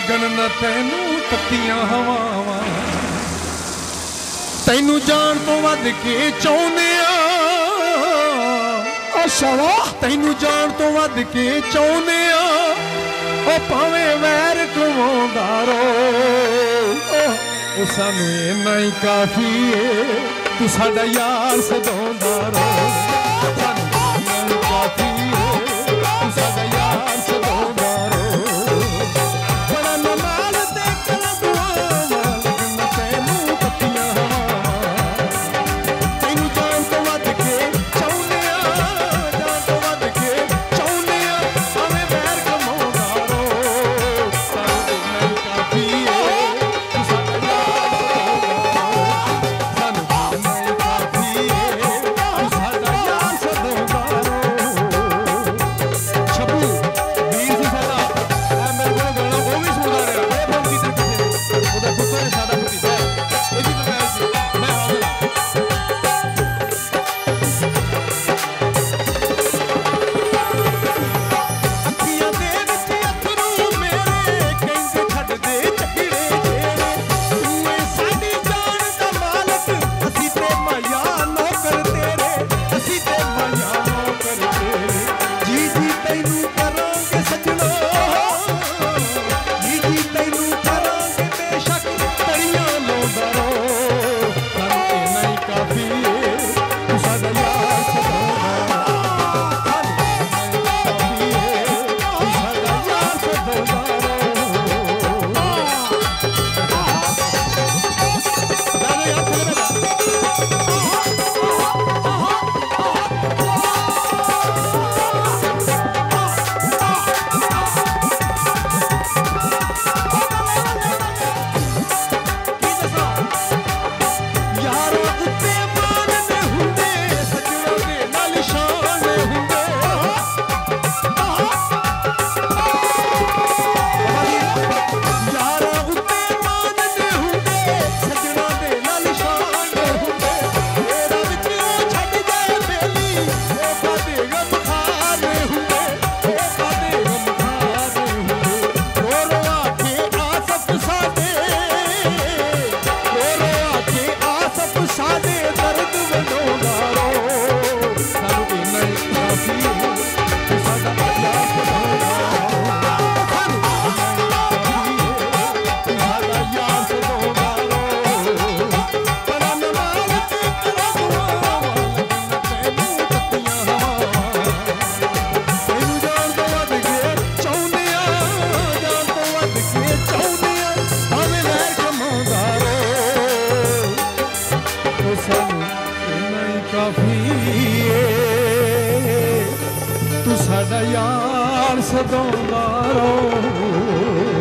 लगन न तैनू तत्तियां हवावां तैनू जान तो वध के चाहुंदे आ अच्छा वाह तैनू जान तो वध के चाहुंदे आ ओ भावें वैर कवाउंदा रो ओ सानू इन्ना ही काफी है तू साडा यार सदाउंदा रो सानू इन्ना ही काफी है तू साडा यार सदाउंदा रो बड़ा नमाल ते कलदुआवां लगन तैनू तत्तियां तैनू जान तो वध के चाहुंदे आ जान तो वध के चाहुंदे आ भावें वैर कवाउंदा रो सानू इन्ना ही काफी है तू साडा यार सदाउंदा रो